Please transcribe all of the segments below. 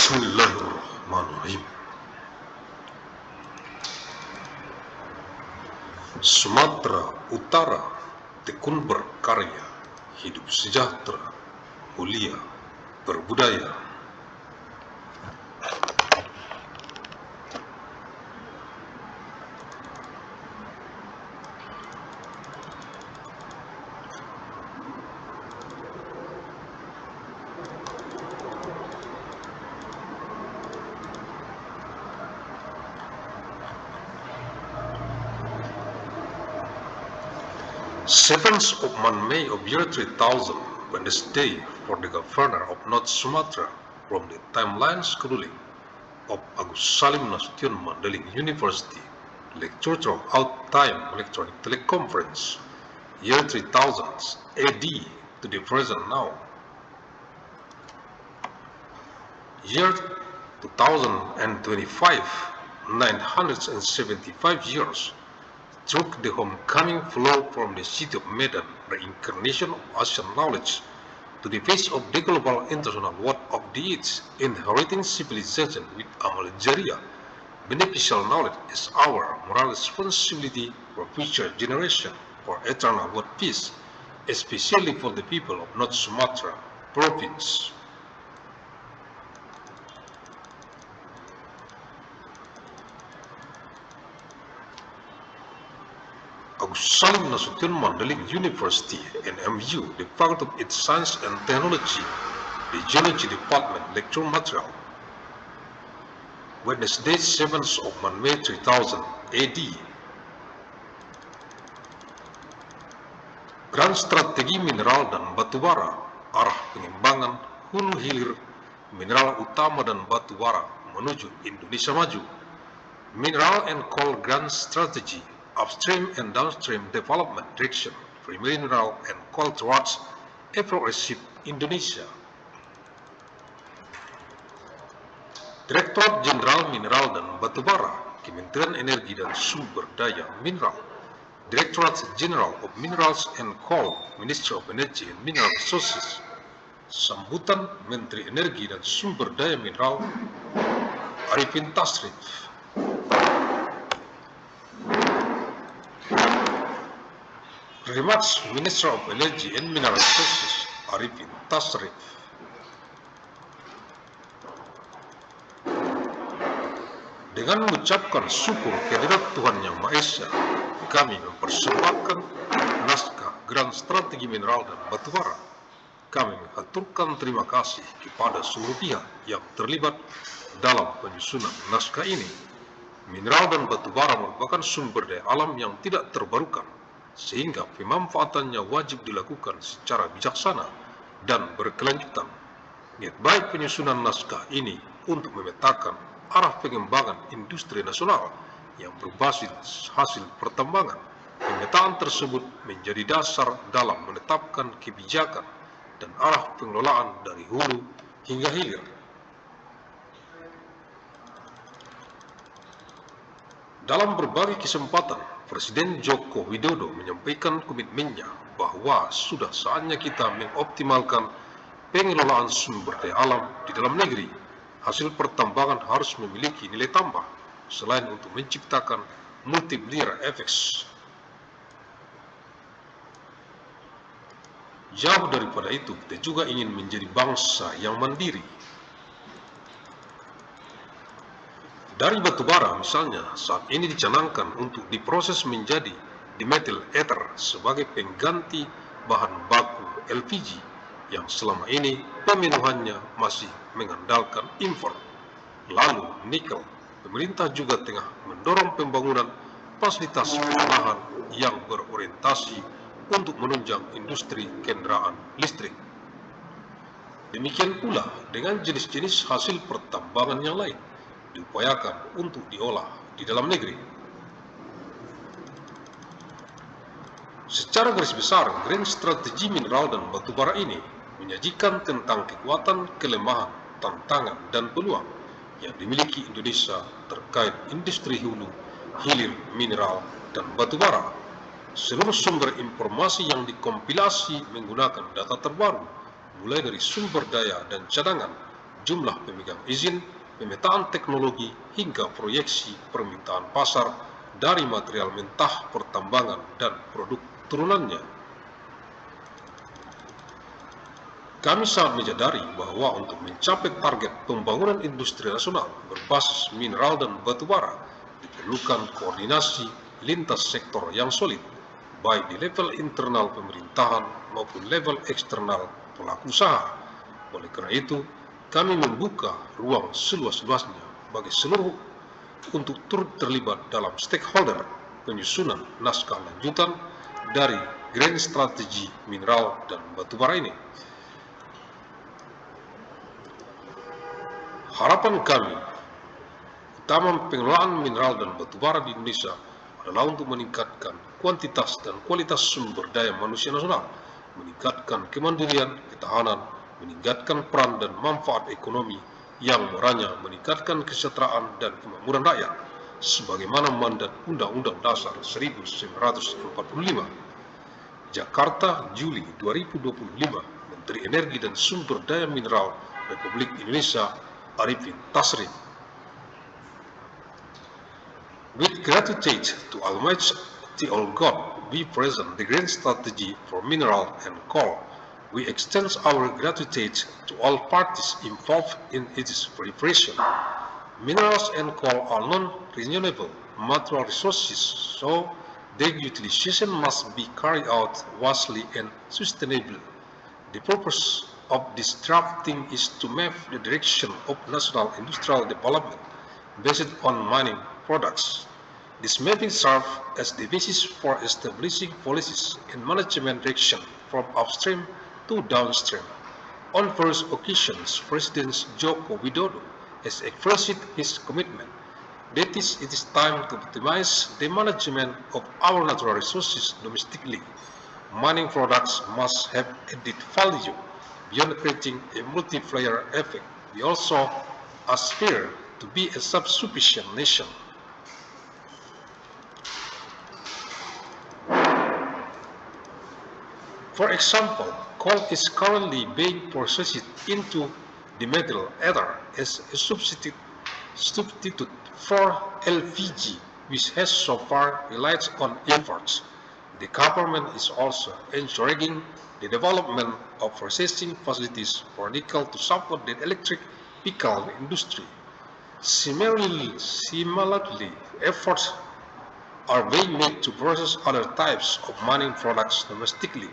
Bismillahirrahmanirrahim. Sumatera Utara tekun berkarya, hidup sejahtera, mulia, berbudaya. Seventh of May of year 3000, Wednesday, for the governor of North Sumatra, from the timeline schooling of Agus Salim Nasution Mandailing University, lecture throughout time electronic teleconference, year 3000 AD to the present now. Year 2025, 975 years, took the homecoming flow from the city of Medan, the incarnation of Asian knowledge, to the face of the global international world of deeds, inheriting civilization with amal jariah. Beneficial knowledge is our moral responsibility for future generation, for eternal world peace, especially for the people of North Sumatra province. Agus Salim Nasution Mandailing University, NMU, the faculty of its Science and Technology, the Geology Department, lecture material. Wednesday, 7th of May 3000 AD. Grand Strategi Mineral dan Batubara, arah pengembangan hulu hilir mineral utama dan batubara menuju Indonesia maju. Mineral and Coal Grand Strategy, upstream and downstream development direction for mineral and coal towards a progressive Indonesia. Direktorat Jenderal Mineral dan Batubara, Kementerian Energi dan Sumber Daya Mineral, Directorate General of Minerals and Coal, Ministry of Energy and Mineral Resources. Sambutan Menteri Energi dan Sumber Daya Mineral Arifin Tasrif. Remarks Minister of Energy and Mineral Resources Arifin Tasrif. Dengan mengucapkan syukur kehadirat Tuhan Yang Maha Esa, kami mempersembahkan naskah Grand Strategi Mineral dan Batubara. Kami mengaturkan terima kasih kepada seluruh pihak yang terlibat dalam penyusunan naskah ini. Mineral dan batubara merupakan sumber daya alam yang tidak terbarukan, sehingga pemanfaatannya wajib dilakukan secara bijaksana dan berkelanjutan. Niat baik penyusunan naskah ini untuk memetakan arah pengembangan industri nasional yang berbasis hasil pertambangan. Pemetaan tersebut menjadi dasar dalam menetapkan kebijakan dan arah pengelolaan dari hulu hingga hilir. Dalam berbagai kesempatan, Presiden Joko Widodo menyampaikan komitmennya bahwa sudah saatnya kita mengoptimalkan pengelolaan sumber daya alam di dalam negeri. Hasil pertambangan harus memiliki nilai tambah, selain untuk menciptakan multiplier effects. Jauh daripada itu, kita juga ingin menjadi bangsa yang mandiri. Dari batubara misalnya, saat ini dicanangkan untuk diproses menjadi dimethyl ether sebagai pengganti bahan baku LPG yang selama ini pemenuhannya masih mengandalkan impor. Lalu nikel, pemerintah juga tengah mendorong pembangunan fasilitas pengolahan yang berorientasi untuk menunjang industri kendaraan listrik. Demikian pula dengan jenis-jenis hasil pertambangan yang lain diupayakan untuk diolah di dalam negeri. Secara garis besar, Grand Strategi Mineral dan Batubara ini menyajikan tentang kekuatan, kelemahan, tantangan, dan peluang yang dimiliki Indonesia terkait industri hulu, hilir, mineral, dan batubara. Seluruh sumber informasi yang dikompilasi menggunakan data terbaru, mulai dari sumber daya dan cadangan, jumlah pemegang izin, pemetaan teknologi, hingga proyeksi permintaan pasar dari material mentah pertambangan dan produk turunannya. Kami sangat menyadari bahwa untuk mencapai target pembangunan industri nasional berbasis mineral dan batubara diperlukan koordinasi lintas sektor yang solid, baik di level internal pemerintahan maupun level eksternal pelaku usaha. Oleh karena itu, kami membuka ruang seluas-luasnya bagi seluruh untuk turut terlibat dalam stakeholder penyusunan naskah lanjutan dari Grand Strategi Mineral dan Batubara ini. Harapan kami, utama pengelolaan mineral dan batubara di Indonesia adalah untuk meningkatkan kuantitas dan kualitas sumber daya manusia nasional, meningkatkan kemandirian, ketahanan, meningkatkan peran dan manfaat ekonomi yang moranya meningkatkan kesejahteraan dan kemakmuran rakyat, sebagaimana mandat Undang-Undang Dasar 1945. Jakarta, Juli 2025, Menteri Energi dan Sumber Daya Mineral Republik Indonesia, Arifin Tasrif. With gratitude to Almighty All God, we present the Grand Strategy for Mineral and Coal. We extend our gratitude to all parties involved in its preparation. Minerals and coal are non-renewable natural resources, so their utilization must be carried out wisely and sustainably. The purpose of this drafting is to map the direction of national industrial development based on mining products. This mapping serves as the basis for establishing policies and management direction from upstream to downstream. On various occasions, President Joko Widodo has expressed his commitment that it is time to optimize the management of our natural resources domestically. Mining products must have added value beyond creating a multiplier effect. We also aspire to be a self-sufficient nation. For example, coal is currently being processed into the metal ether as a substitute for LPG, which has so far relied on imports. The government is also encouraging the development of processing facilities for nickel to support the electric vehicle industry. Similarly, efforts are being made to process other types of mining products domestically.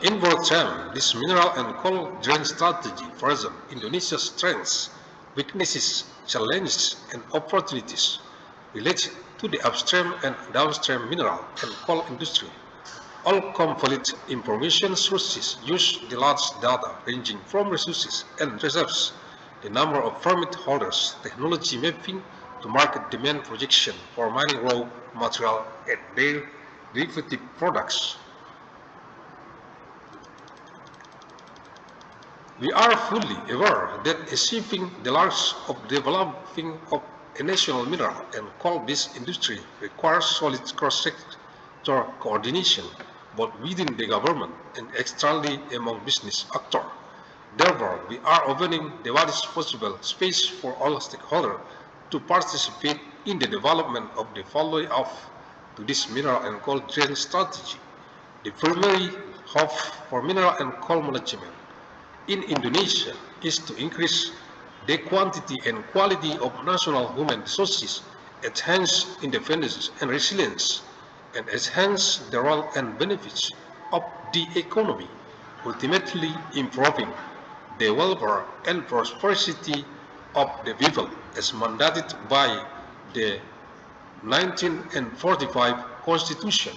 In broad terms, this mineral and coal drain strategy presents Indonesia's strengths, weaknesses, challenges, and opportunities related to the upstream and downstream mineral and coal industry. All complete information sources use the large data ranging from resources and reserves, the number of permit holders, technology mapping, to market demand projection for mining raw material and their derivative products. We are fully aware that achieving the large of developing of a national mineral and coal-based industry requires solid cross-sector coordination, both within the government and externally among business actors. Therefore, we are opening the widest possible space for all stakeholders to participate in the development of the follow-up to this mineral and coal drain strategy. The primary hope for mineral and coal management in Indonesia is to increase the quantity and quality of national human resources, enhance independence and resilience, and enhance the role and benefits of the economy, ultimately improving the welfare and prosperity of the people as mandated by the 1945 Constitution.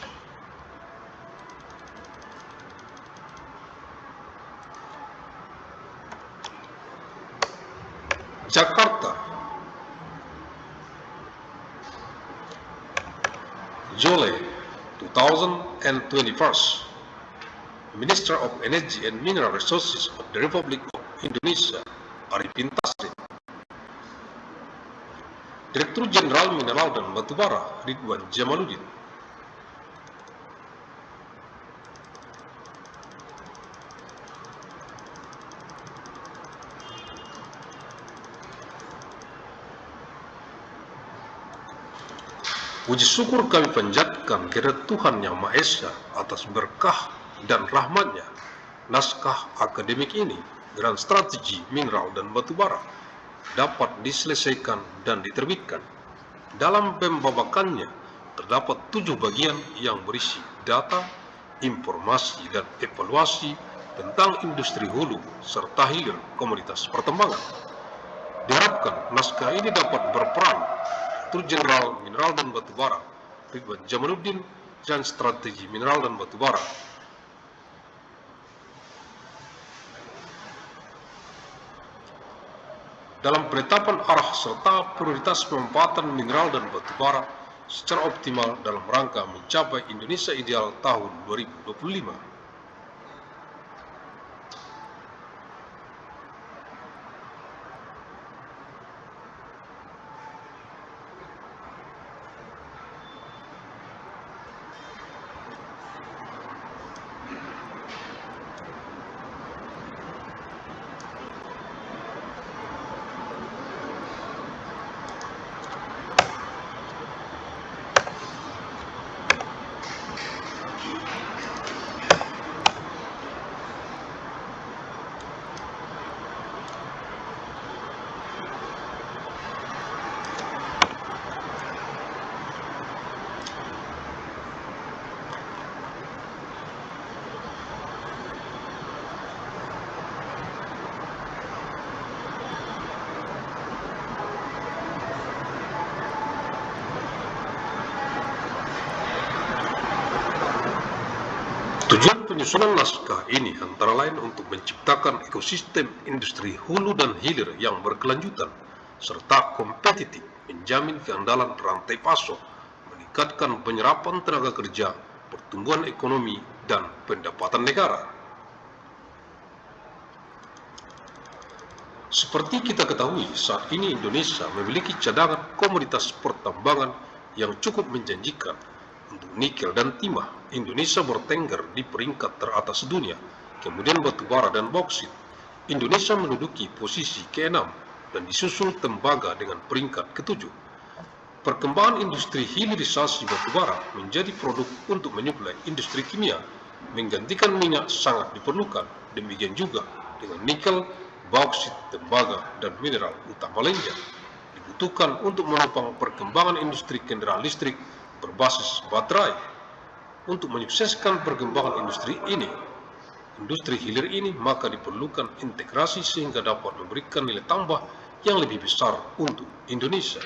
Jakarta, July 2021. Minister of Energy and Mineral Resources of the Republic of Indonesia, Arifin Tasrif. Direktur Jenderal Mineral dan Batubara, Ridwan Jamaluddin. Puji syukur kami panjatkan kehadirat Tuhan Yang Maha Esa atas berkah dan rahmat-Nya. Naskah akademik ini, Grand Strategi Mineral dan Batubara, dapat diselesaikan dan diterbitkan. Dalam pembabakannya terdapat 7 bagian yang berisi data, informasi, dan evaluasi tentang industri hulu serta hilir komoditas pertambangan. Diharapkan naskah ini dapat berperan Direktur Jenderal Mineral dan Batubara Ridwan Jamaluddin dan Strategi Mineral dan Batubara dalam penetapan arah serta prioritas pemanfaatan mineral dan batubara secara optimal dalam rangka mencapai Indonesia Ideal tahun 2025. Tujuan penyusunan naskah ini antara lain untuk menciptakan ekosistem industri hulu dan hilir yang berkelanjutan, serta kompetitif, menjamin keandalan rantai pasok, meningkatkan penyerapan tenaga kerja, pertumbuhan ekonomi, dan pendapatan negara. Seperti kita ketahui, saat ini Indonesia memiliki cadangan komoditas pertambangan yang cukup menjanjikan. Untuk nikel dan timah, Indonesia bertengger di peringkat teratas dunia. Kemudian batubara dan bauksit, Indonesia menduduki posisi ke-6 dan disusul tembaga dengan peringkat ke-7. Perkembangan industri hilirisasi batubara menjadi produk untuk menyuplai industri kimia, menggantikan minyak sangat diperlukan. Demikian juga dengan nikel, bauksit, tembaga, dan mineral utama lainnya dibutuhkan untuk menopang perkembangan industri kendaraan listrik berbasis baterai. Untuk menyukseskan perkembangan industri hilir ini, maka diperlukan integrasi sehingga dapat memberikan nilai tambah yang lebih besar untuk Indonesia.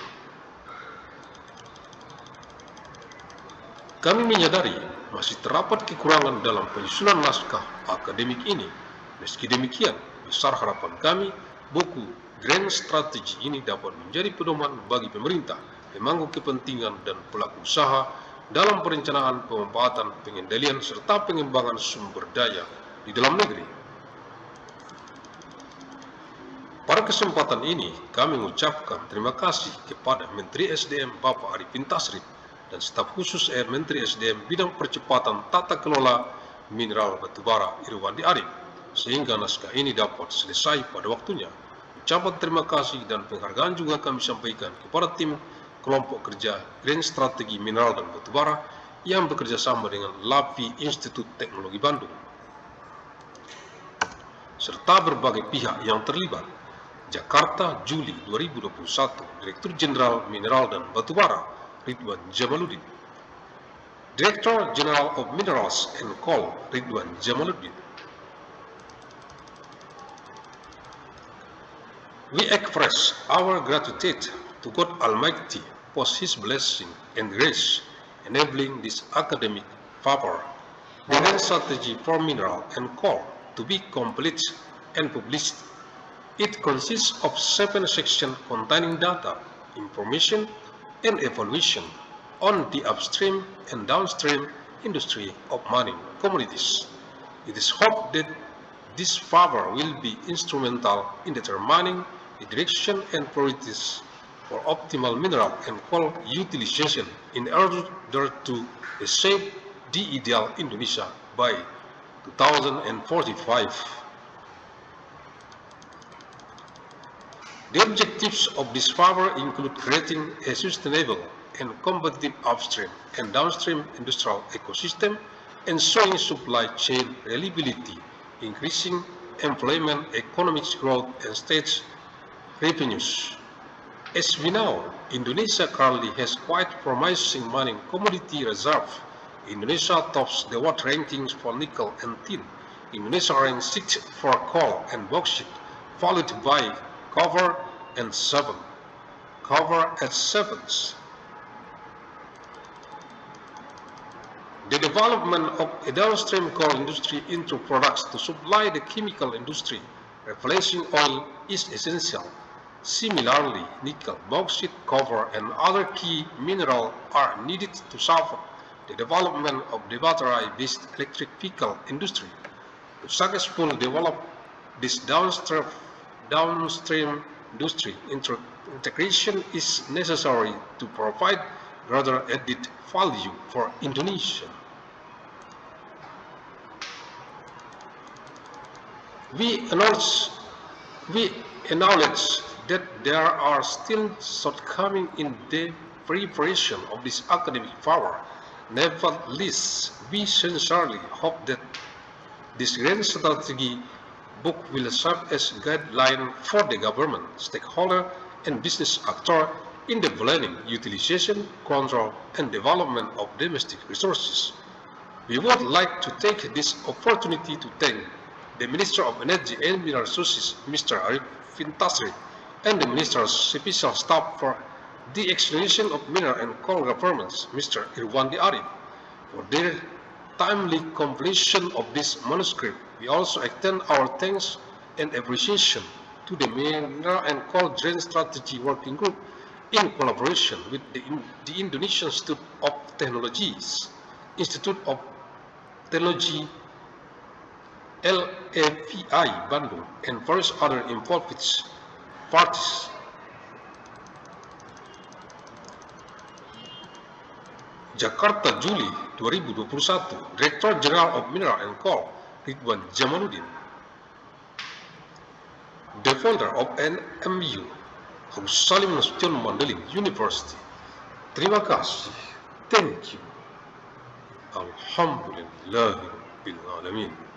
Kami menyadari masih terdapat kekurangan dalam penyusunan naskah akademik ini. Meski demikian, besar harapan kami buku Grand Strategi ini dapat menjadi pedoman bagi pemerintah, pemangku kepentingan, dan pelaku usaha dalam perencanaan, pemanfaatan, pengendalian, serta pengembangan sumber daya di dalam negeri. Pada kesempatan ini, kami mengucapkan terima kasih kepada Menteri SDM Bapak Arifin Tasrif dan staf khusus Menteri SDM bidang percepatan tata kelola mineral batubara Irwandi Arif, sehingga naskah ini dapat selesai pada waktunya. Ucapan terima kasih dan penghargaan juga kami sampaikan kepada tim kelompok kerja Grand Strategi Mineral dan Batubara yang bekerja sama dengan LAPI Institut Teknologi Bandung, serta berbagai pihak yang terlibat. Jakarta, Juli 2021, Direktur Jenderal Mineral dan Batubara Ridwan Jamaluddin, Director General of Minerals and Coal Ridwan Jamaluddin. We express our gratitude to God Almighty for His blessing and grace, enabling this academic paper, the Grand Strategy for Mineral and Coal, to be complete and published. It consists of 7 sections containing data, information, and evaluation on the upstream and downstream industry of mining commodities. It is hoped that this paper will be instrumental in determining the direction and priorities for optimal mineral and coal utilization in order to shape the ideal Indonesia by 2045. The objectives of this paper include creating a sustainable, and competitive upstream and downstream industrial ecosystem, ensuring supply chain reliability, increasing employment, economic growth, and state revenues. As we know, Indonesia currently has quite promising mining commodity reserve. Indonesia tops the world rankings for nickel and tin. Indonesia ranks 6th for coal and bauxite, followed by copper and seven. Copper at 7th. The development of a downstream coal industry into products to supply the chemical industry, replacing oil, is essential. Similarly, nickel, bauxite, copper, and other key minerals are needed to support the development of the battery-based electric vehicle industry. To successfully develop this downstream industry, integration is necessary to provide greater added value for Indonesia. We acknowledge that there are still shortcomings in the preparation of this academic power. Nevertheless, we sincerely hope that this grand strategy book will serve as a guideline for the government, stakeholder, and business actor in the planning, utilization, control, and development of domestic resources. We would like to take this opportunity to thank the Minister of Energy and Mineral Resources, Mr. Arifin Tasrif, and the Minister's Special Staff for the Explanation of Mineral and Coal Governments, Mr. Irwandi Arif, for their timely completion of this manuscript. We also extend our thanks and appreciation to the Mineral and Coal Drain Strategy Working Group in collaboration with the Indonesian Institute of Technology LAVI Bandung, and various other involved parties. Jakarta, Juli 2021, Director General of Mineral and Coal, Ridwan Jamaluddin. The founder of NMU, Agus Salim Nasution Mandailing University. Terima kasih. Thank you. Alhamdulillahirabbil alamin.